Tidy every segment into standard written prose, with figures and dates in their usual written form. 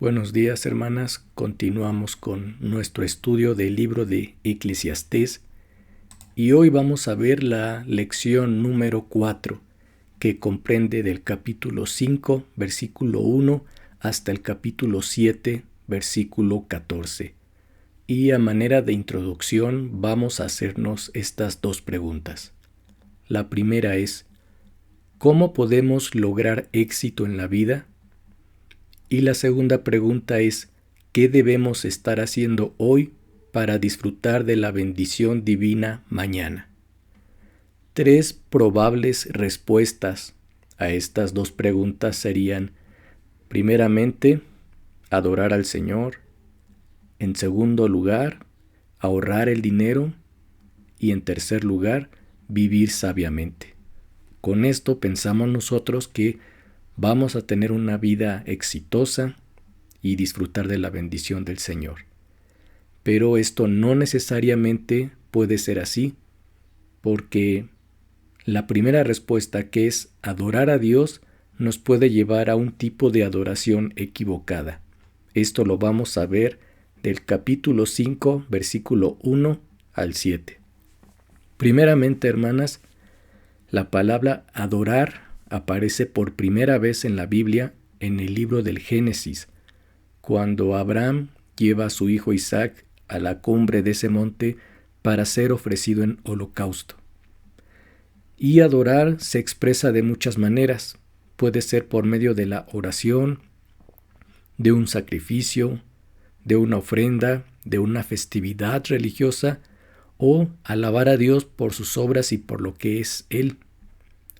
Buenos días, hermanas. Continuamos con nuestro estudio del libro de Eclesiastés y hoy vamos a ver la lección número 4, que comprende del capítulo 5, versículo 1 hasta el capítulo 7, versículo 14. Y a manera de introducción vamos a hacernos estas dos preguntas. La primera es: ¿cómo podemos lograr éxito en la vida? Y la segunda pregunta es: ¿qué debemos estar haciendo hoy para disfrutar de la bendición divina mañana? Tres probables respuestas a estas dos preguntas serían: primeramente, adorar al Señor; en segundo lugar, ahorrar el dinero; y en tercer lugar, vivir sabiamente. Con esto pensamos nosotros que vamos a tener una vida exitosa y disfrutar de la bendición del Señor. Pero esto no necesariamente puede ser así, porque la primera respuesta, que es adorar a Dios, nos puede llevar a un tipo de adoración equivocada. Esto lo vamos a ver del capítulo 5, versículo 1 al 7. Primeramente, hermanas, la palabra adorar aparece por primera vez en la Biblia en el libro del Génesis, cuando Abraham lleva a su hijo Isaac a la cumbre de ese monte para ser ofrecido en holocausto. Y adorar se expresa de muchas maneras. Puede ser por medio de la oración, de un sacrificio, de una ofrenda, de una festividad religiosa, o alabar a Dios por sus obras y por lo que es Él.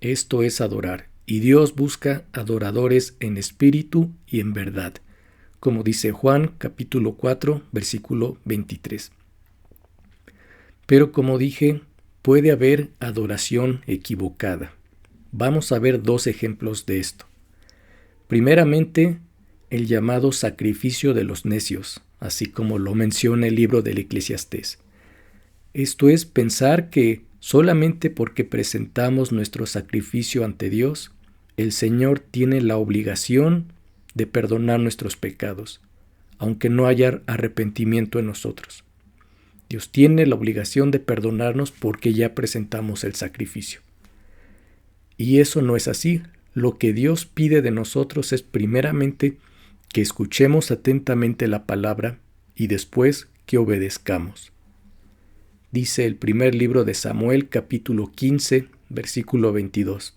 Esto es adorar, y Dios busca adoradores en espíritu y en verdad, como dice Juan capítulo 4, versículo 23. Pero como dije, puede haber adoración equivocada. Vamos a ver dos ejemplos de esto. Primeramente, el llamado sacrificio de los necios, así como lo menciona el libro del Eclesiastés. Esto es pensar que solamente porque presentamos nuestro sacrificio ante Dios, el Señor tiene la obligación de perdonar nuestros pecados, aunque no haya arrepentimiento en nosotros. Dios tiene la obligación de perdonarnos porque ya presentamos el sacrificio. Y eso no es así. Lo que Dios pide de nosotros es primeramente que escuchemos atentamente la palabra y después que obedezcamos. Dice el primer libro de Samuel, capítulo 15, versículo 22.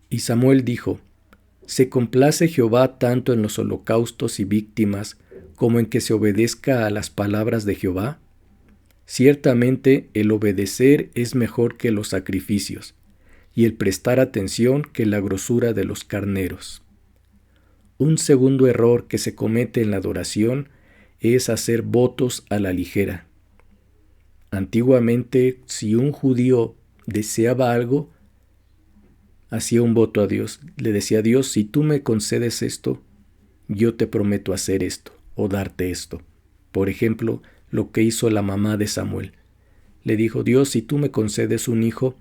Y Samuel dijo: ¿se complace Jehová tanto en los holocaustos y víctimas como en que se obedezca a las palabras de Jehová? Ciertamente el obedecer es mejor que los sacrificios, y el prestar atención que la grosura de los carneros. Un segundo error que se comete en la adoración es hacer votos a la ligera. Antiguamente, si un judío deseaba algo, hacía un voto a Dios. Le decía a Dios: si tú me concedes esto, yo te prometo hacer esto o darte esto. Por ejemplo, lo que hizo la mamá de Samuel. Le dijo: Dios, si tú me concedes un hijo,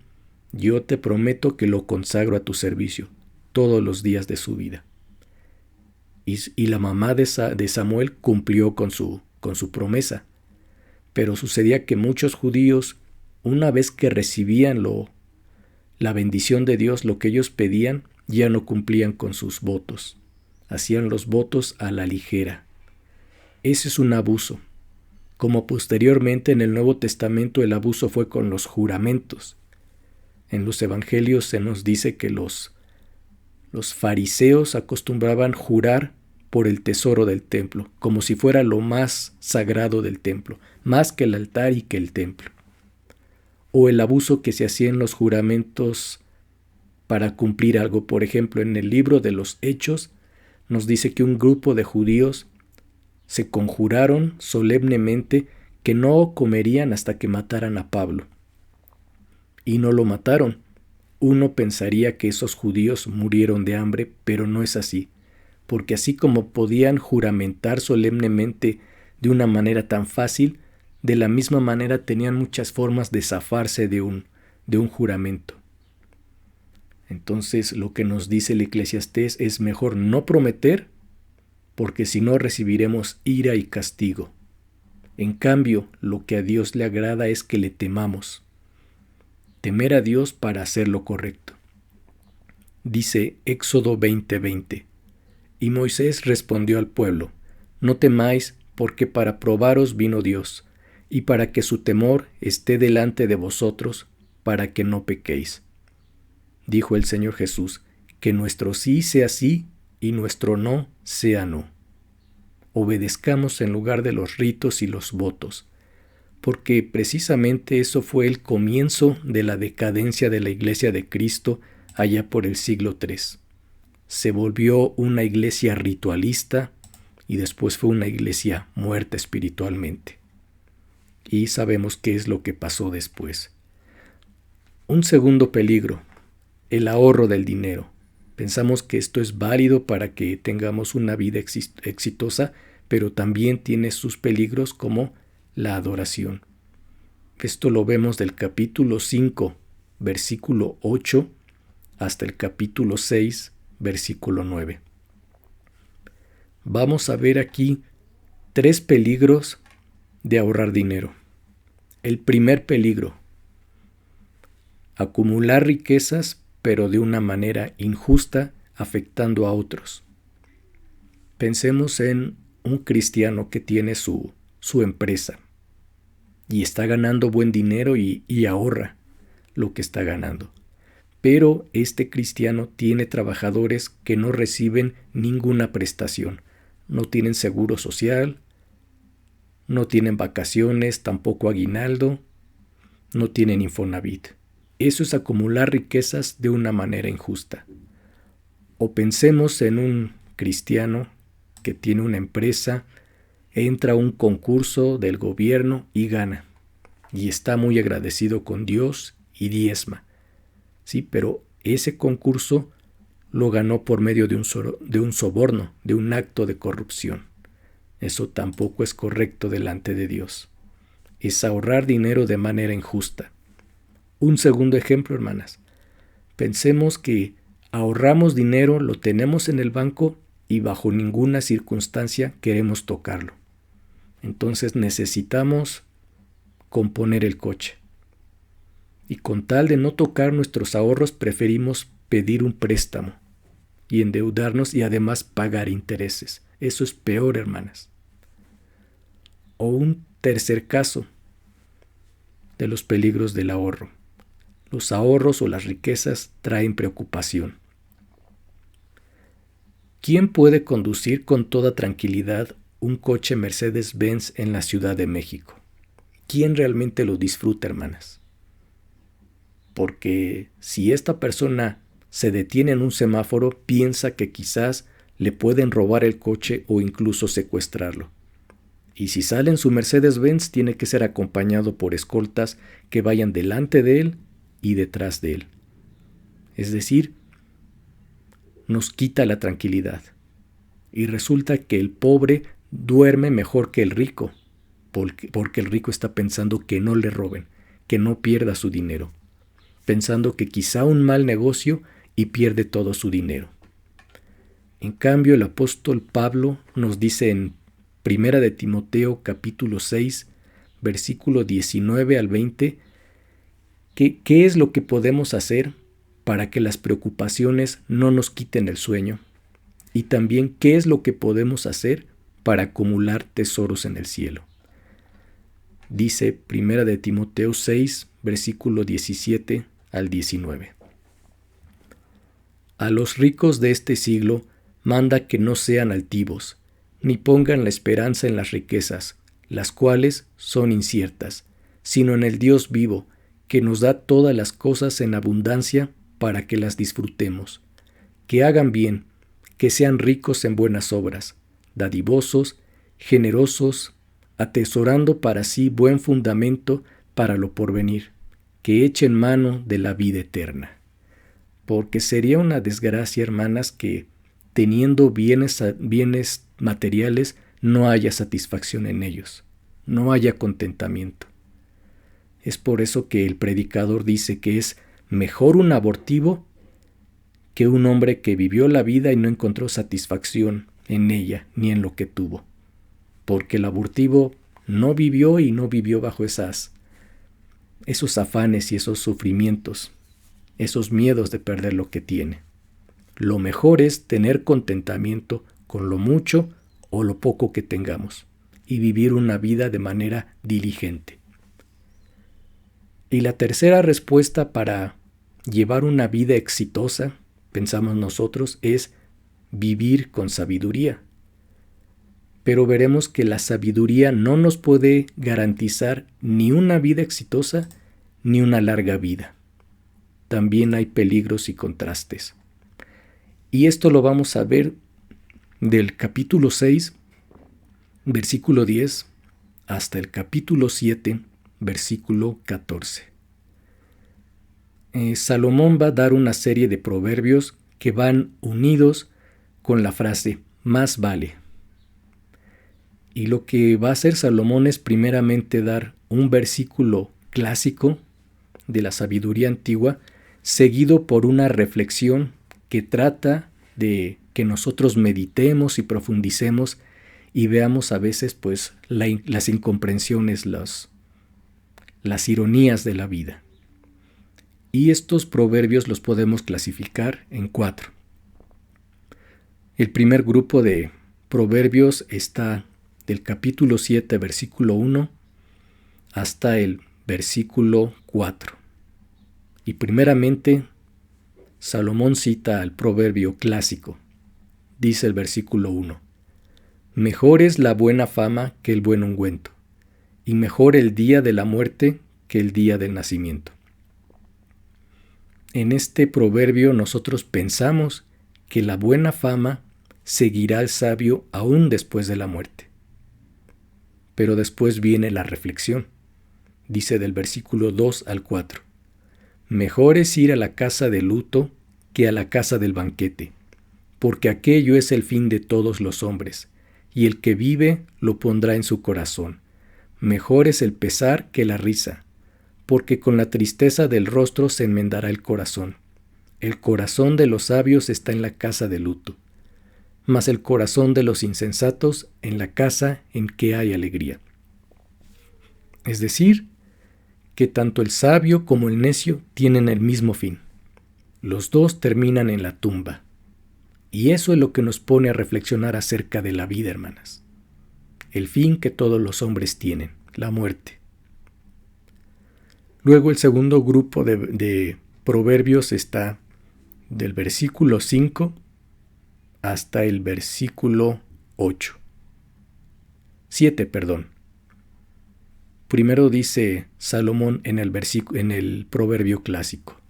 yo te prometo que lo consagro a tu servicio todos los días de su vida. Y la mamá de Samuel cumplió con su promesa. Pero sucedía que muchos judíos, una vez que recibían la bendición de Dios, lo que ellos pedían, ya no cumplían con sus votos. Hacían los votos a la ligera. Ese es un abuso. Como posteriormente en el Nuevo Testamento el abuso fue con los juramentos. En los evangelios se nos dice que los fariseos acostumbraban jurar por el tesoro del templo, como si fuera lo más sagrado del templo, más que el altar y que el templo. O el abuso que se hacía en los juramentos para cumplir algo. Por ejemplo, en el libro de los Hechos nos dice que un grupo de judíos se conjuraron solemnemente que no comerían hasta que mataran a Pablo. Y no lo mataron. Uno pensaría que esos judíos murieron de hambre, pero no es así, porque así como podían juramentar solemnemente de una manera tan fácil, de la misma manera tenían muchas formas de zafarse de un juramento. Entonces, lo que nos dice el Eclesiastés es: mejor no prometer porque si no recibiremos ira y castigo. En cambio, lo que a Dios le agrada es que le temamos. Temer a Dios para hacer lo correcto. Dice Éxodo 20:20. Y Moisés respondió al pueblo: No temáis, porque para probaros vino Dios, y para que su temor esté delante de vosotros, para que no pequéis. Dijo el Señor Jesús: que nuestro sí sea sí y nuestro no sea no. Obedezcamos en lugar de los ritos y los votos, porque precisamente eso fue el comienzo de la decadencia de la Iglesia de Cristo allá por el siglo III. Se volvió una iglesia ritualista y después fue una iglesia muerta espiritualmente. Y sabemos qué es lo que pasó después. Un segundo peligro, el ahorro del dinero. Pensamos que esto es válido para que tengamos una vida exitosa, pero también tiene sus peligros como la adoración. Esto lo vemos del capítulo 5, versículo 8, hasta el capítulo 6, versículo 9. Vamos a ver aquí 3 peligros de ahorrar dinero. El primer peligro: acumular riquezas, pero de una manera injusta, afectando a otros. Pensemos en un cristiano que tiene su empresa y está ganando buen dinero y ahorra lo que está ganando. Pero este cristiano tiene trabajadores que no reciben ninguna prestación. No tienen seguro social, no tienen vacaciones, tampoco aguinaldo, no tienen Infonavit. Eso es acumular riquezas de una manera injusta. O pensemos en un cristiano que tiene una empresa, entra a un concurso del gobierno y gana. Y está muy agradecido con Dios y diezma. Sí, pero ese concurso lo ganó por medio de un soborno, de un acto de corrupción. Eso tampoco es correcto delante de Dios. Es ahorrar dinero de manera injusta. Un segundo ejemplo, hermanas. Pensemos que ahorramos dinero, lo tenemos en el banco y bajo ninguna circunstancia queremos tocarlo. Entonces necesitamos componer el coche. Y con tal de no tocar nuestros ahorros, preferimos pedir un préstamo y endeudarnos y además pagar intereses. Eso es peor, hermanas. O un tercer caso de los peligros del ahorro. Los ahorros o las riquezas traen preocupación. ¿Quién puede conducir con toda tranquilidad un coche Mercedes-Benz en la Ciudad de México? ¿Quién realmente lo disfruta, hermanas? Porque si esta persona se detiene en un semáforo, piensa que quizás le pueden robar el coche o incluso secuestrarlo. Y si sale en su Mercedes-Benz, tiene que ser acompañado por escoltas que vayan delante de él y detrás de él. Es decir, nos quita la tranquilidad. Y resulta que el pobre duerme mejor que el rico, porque el rico está pensando que no le roben, que no pierda su dinero, pensando que quizá un mal negocio y pierde todo su dinero. En cambio, el apóstol Pablo nos dice en 1 de Timoteo capítulo 6, versículo 19 al 20, ¿qué es lo que podemos hacer para que las preocupaciones no nos quiten el sueño? Y también, ¿qué es lo que podemos hacer para acumular tesoros en el cielo? Dice 1 de Timoteo 6, versículo 17 al 19. A los ricos de este siglo manda que no sean altivos, ni pongan la esperanza en las riquezas, las cuales son inciertas, sino en el Dios vivo, que nos da todas las cosas en abundancia para que las disfrutemos. Que hagan bien, que sean ricos en buenas obras, dadivosos, generosos, atesorando para sí buen fundamento para lo porvenir, que echen mano de la vida eterna. Porque sería una desgracia, hermanas, que teniendo bienes materiales no haya satisfacción en ellos, no haya contentamiento. Es por eso que el predicador dice que es mejor un abortivo que un hombre que vivió la vida y no encontró satisfacción en ella ni en lo que tuvo, porque el abortivo no vivió y no vivió bajo esos afanes y esos sufrimientos, esos miedos de perder lo que tiene. Lo mejor es tener contentamiento con lo mucho o lo poco que tengamos y vivir una vida de manera diligente. Y la tercera respuesta para llevar una vida exitosa, pensamos nosotros, es vivir con sabiduría. Pero veremos que la sabiduría no nos puede garantizar ni una vida exitosa ni una larga vida. También hay peligros y contrastes. Y esto lo vamos a ver del capítulo 6, versículo 10, hasta el capítulo 7, versículo 14. Salomón va a dar una serie de proverbios que van unidos con la frase más vale. Y lo que va a hacer Salomón es primeramente dar un versículo clásico de la sabiduría antigua, seguido por una reflexión que trata de que nosotros meditemos y profundicemos y veamos a veces pues las incomprensiones, las ironías de la vida. Y estos proverbios los podemos clasificar en 4. El primer grupo de proverbios está del capítulo 7, versículo 1, hasta el versículo 4. Y primeramente, Salomón cita al proverbio clásico. Dice el versículo 1: Mejor es la buena fama que el buen ungüento, y mejor el día de la muerte que el día del nacimiento. En este proverbio nosotros pensamos que la buena fama seguirá al sabio aún después de la muerte. Pero después viene la reflexión. Dice del versículo 2 al 4: Mejor es ir a la casa de luto que a la casa del banquete, porque aquello es el fin de todos los hombres, y el que vive lo pondrá en su corazón. Mejor es el pesar que la risa, porque con la tristeza del rostro se enmendará el corazón. El corazón de los sabios está en la casa de luto, mas el corazón de los insensatos en la casa en que hay alegría. Es decir, que tanto el sabio como el necio tienen el mismo fin. Los dos terminan en la tumba. Y eso es lo que nos pone a reflexionar acerca de la vida, hermanas. El fin que todos los hombres tienen, la muerte. Luego el segundo grupo de proverbios está del versículo 5 hasta el versículo 7. Primero dice Salomón en el proverbio clásico: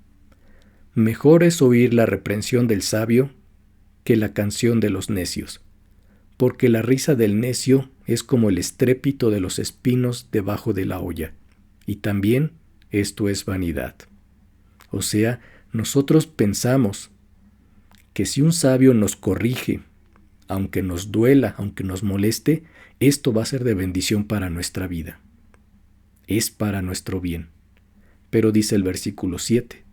Mejor es oír la reprensión del sabio que la canción de los necios, porque la risa del necio es como el estrépito de los espinos debajo de la olla, y también esto es vanidad. O sea, nosotros pensamos que si un sabio nos corrige, aunque nos duela, aunque nos moleste, esto va a ser de bendición para nuestra vida. Es para nuestro bien. Pero dice el versículo 7: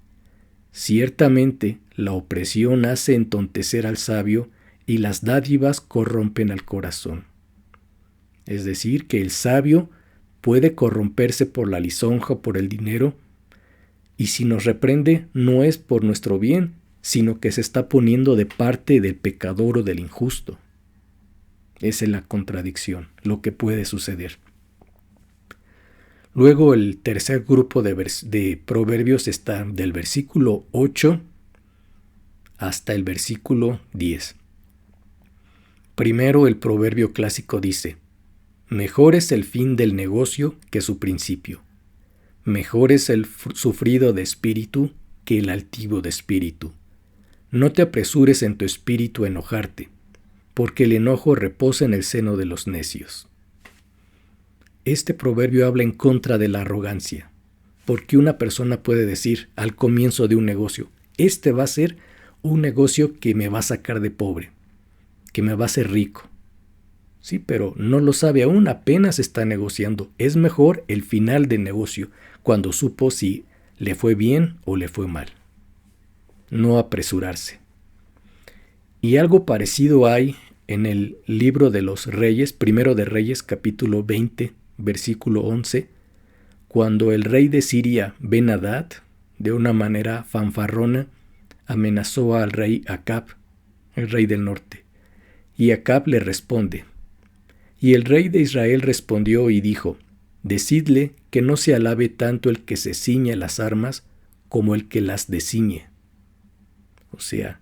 Ciertamente la opresión hace entontecer al sabio y las dádivas corrompen al corazón. Es decir, que el sabio puede corromperse por la lisonja o por el dinero, y si nos reprende no es por nuestro bien, sino que se está poniendo de parte del pecador o del injusto. Esa es la contradicción, lo que puede suceder. Luego el tercer grupo de proverbios está del versículo 8 hasta el versículo 10. Primero el proverbio clásico dice: Mejor es el fin del negocio que su principio. Mejor es el sufrido de espíritu que el altivo de espíritu. No te apresures en tu espíritu a enojarte, porque el enojo reposa en el seno de los necios. Este proverbio habla en contra de la arrogancia, porque una persona puede decir al comienzo de un negocio: este va a ser un negocio que me va a sacar de pobre, que me va a hacer rico. Sí, pero no lo sabe aún, apenas está negociando. Es mejor el final del negocio, cuando supo si le fue bien o le fue mal. No apresurarse. Y algo parecido hay en el libro de los Reyes, primero de Reyes, capítulo 20, versículo 11, cuando el rey de Siria, Ben-Hadad, de una manera fanfarrona, amenazó al rey Acab, el rey del norte. Y Acab le responde. Y el rey de Israel respondió y dijo, decidle que no se alabe tanto el que se ciñe las armas como el que las desciñe. O sea,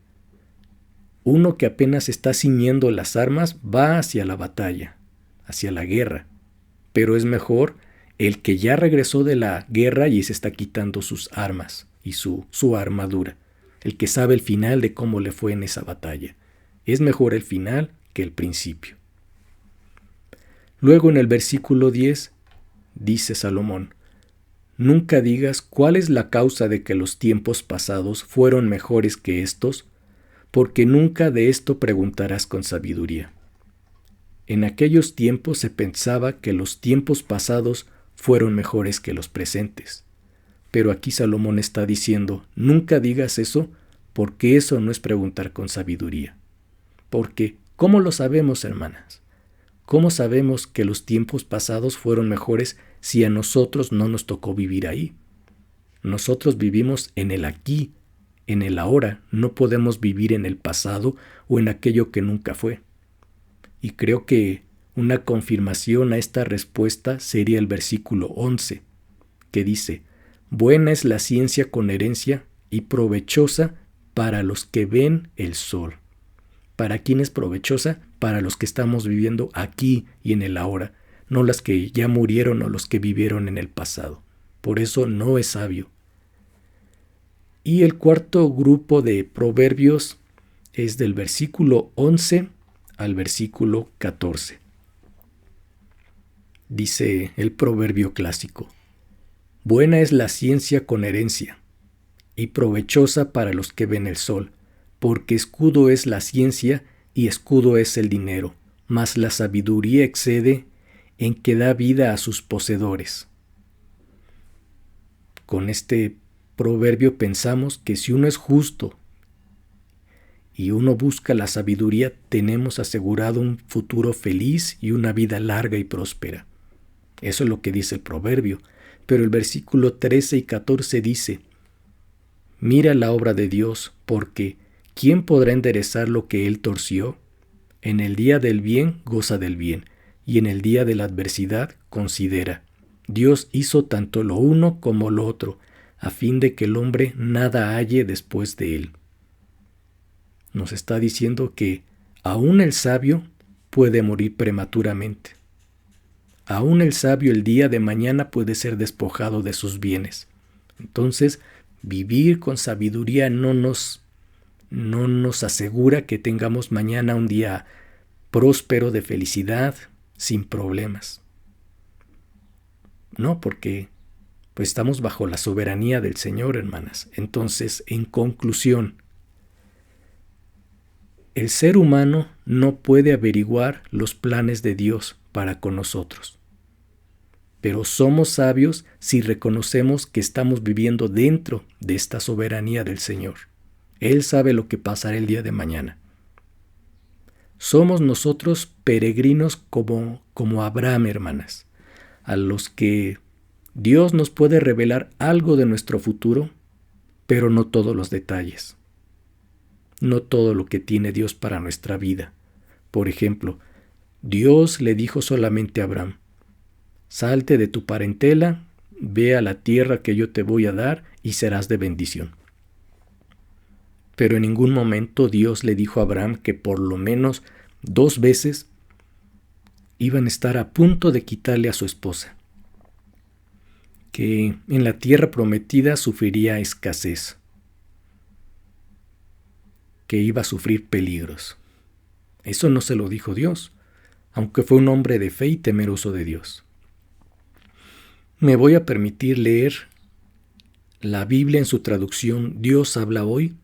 uno que apenas está ciñendo las armas va hacia la batalla, hacia la guerra. Pero es mejor el que ya regresó de la guerra y se está quitando sus armas y su armadura. El que sabe el final de cómo le fue en esa batalla. Es mejor el final que el principio. Luego en el versículo 10 dice Salomón, nunca digas cuál es la causa de que los tiempos pasados fueron mejores que estos, porque nunca de esto preguntarás con sabiduría. En aquellos tiempos se pensaba que los tiempos pasados fueron mejores que los presentes. Pero aquí Salomón está diciendo, nunca digas eso, porque eso no es preguntar con sabiduría. Porque, ¿cómo lo sabemos, hermanas? ¿Cómo sabemos que los tiempos pasados fueron mejores si a nosotros no nos tocó vivir ahí? Nosotros vivimos en el aquí, en el ahora, no podemos vivir en el pasado o en aquello que nunca fue. Y creo que una confirmación a esta respuesta sería el versículo 11, que dice, buena es la ciencia con herencia y provechosa para los que ven el sol. ¿Para quién es provechosa? Para los que estamos viviendo aquí y en el ahora, no las que ya murieron o los que vivieron en el pasado. Por eso no es sabio. Y el cuarto grupo de proverbios es del versículo 11 al versículo 14. Dice el proverbio clásico, buena es la ciencia con herencia y provechosa para los que ven el sol, porque escudo es la ciencia y escudo es el dinero, mas la sabiduría excede en que da vida a sus poseedores. Con este proverbio pensamos que si uno es justo y uno busca la sabiduría, tenemos asegurado un futuro feliz y una vida larga y próspera. Eso es lo que dice el proverbio. Pero el versículo 13 y 14 dice, mira la obra de Dios, porque ¿quién podrá enderezar lo que él torció? En el día del bien goza del bien, y en el día de la adversidad considera. Dios hizo tanto lo uno como lo otro, a fin de que el hombre nada halle después de él. Nos está diciendo que aún el sabio puede morir prematuramente. Aún el sabio el día de mañana puede ser despojado de sus bienes. Entonces, vivir con sabiduría no nos asegura que tengamos mañana un día próspero de felicidad, sin problemas. No, porque pues estamos bajo la soberanía del Señor, hermanas. Entonces, en conclusión, el ser humano no puede averiguar los planes de Dios para con nosotros. Pero somos sabios si reconocemos que estamos viviendo dentro de esta soberanía del Señor. Él sabe lo que pasará el día de mañana. Somos nosotros peregrinos como Abraham, hermanas, a los que Dios nos puede revelar algo de nuestro futuro, pero no todos los detalles. No todo lo que tiene Dios para nuestra vida. Por ejemplo, Dios le dijo solamente a Abraham, salte de tu parentela, ve a la tierra que yo te voy a dar y serás de bendición. Pero en ningún momento Dios le dijo a Abraham que por lo menos 2 veces iban a estar a punto de quitarle a su esposa, que en la tierra prometida sufriría escasez, que iba a sufrir peligros. Eso no se lo dijo Dios, aunque fue un hombre de fe y temeroso de Dios. Me voy a permitir leer la Biblia en su traducción Dios habla hoy,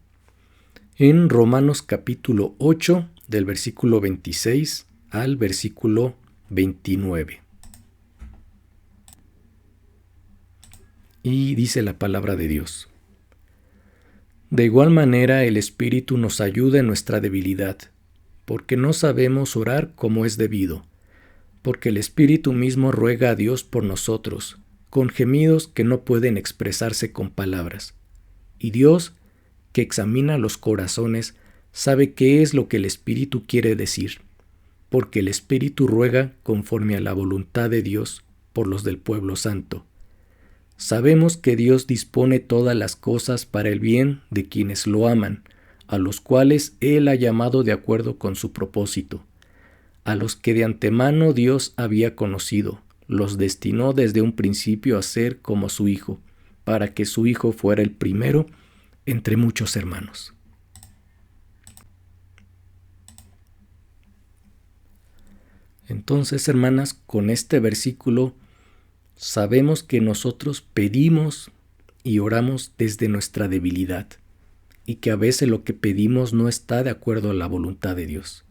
en Romanos capítulo 8, del versículo 26 al versículo 29. Y dice la palabra de Dios. De igual manera el Espíritu nos ayuda en nuestra debilidad, porque no sabemos orar como es debido, porque el Espíritu mismo ruega a Dios por nosotros, con gemidos que no pueden expresarse con palabras. Y Dios, que examina los corazones, sabe qué es lo que el Espíritu quiere decir, porque el Espíritu ruega conforme a la voluntad de Dios por los del pueblo santo. Sabemos que Dios dispone todas las cosas para el bien de quienes lo aman, a los cuales Él ha llamado de acuerdo con su propósito. A los que de antemano Dios había conocido, los destinó desde un principio a ser como su Hijo, para que su Hijo fuera el primero entre muchos hermanos. Entonces, hermanas, con este versículo sabemos que nosotros pedimos y oramos desde nuestra debilidad, y que a veces lo que pedimos no está de acuerdo a la voluntad de Dios,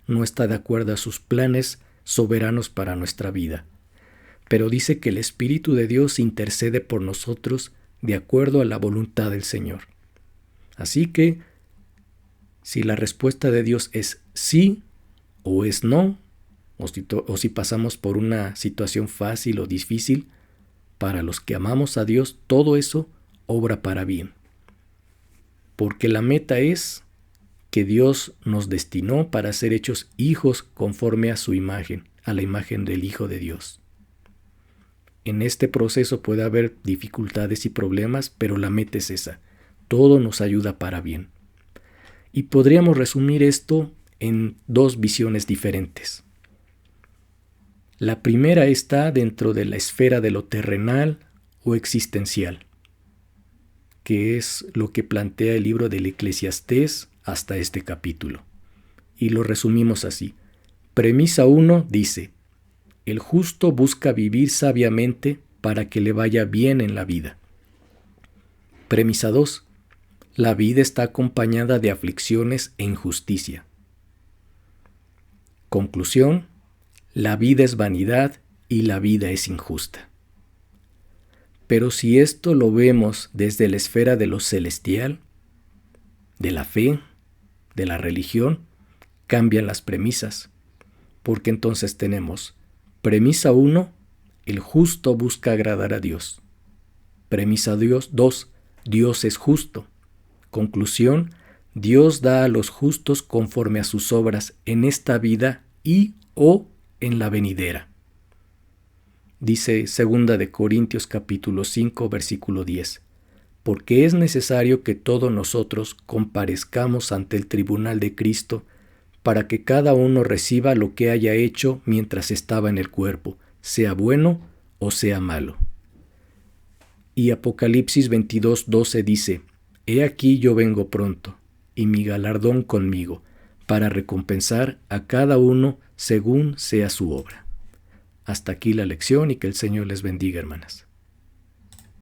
no está de acuerdo a sus planes soberanos para nuestra vida. Pero dice que el Espíritu de Dios intercede por nosotros de acuerdo a la voluntad del Señor. Así que, si la respuesta de Dios es sí o es no, o si pasamos por una situación fácil o difícil, para los que amamos a Dios, todo eso obra para bien. Porque la meta es que Dios nos destinó para ser hechos hijos conforme a su imagen, a la imagen del Hijo de Dios. En este proceso puede haber dificultades y problemas, pero la meta es esa. Todo nos ayuda para bien. Y podríamos resumir esto en dos visiones diferentes. La primera está dentro de la esfera de lo terrenal o existencial, que es lo que plantea el libro del Eclesiastés hasta este capítulo. Y lo resumimos así. Premisa 1 dice: el justo busca vivir sabiamente para que le vaya bien en la vida. Premisa 2. La vida está acompañada de aflicciones e injusticia. Conclusión: la vida es vanidad y la vida es injusta. Pero si esto lo vemos desde la esfera de lo celestial, de la fe, de la religión, cambian las premisas, porque entonces tenemos premisa 1, el justo busca agradar a Dios. Premisa 2, Dios es justo. Conclusión, Dios da a los justos conforme a sus obras en esta vida y o en la venidera. Dice 2 de Corintios capítulo 5 versículo 10, porque es necesario que todos nosotros comparezcamos ante el tribunal de Cristo para que cada uno reciba lo que haya hecho mientras estaba en el cuerpo, sea bueno o sea malo. Y Apocalipsis 22:12 dice: He aquí yo vengo pronto, y mi galardón conmigo, para recompensar a cada uno según sea su obra. Hasta aquí la lección y que el Señor les bendiga, hermanas.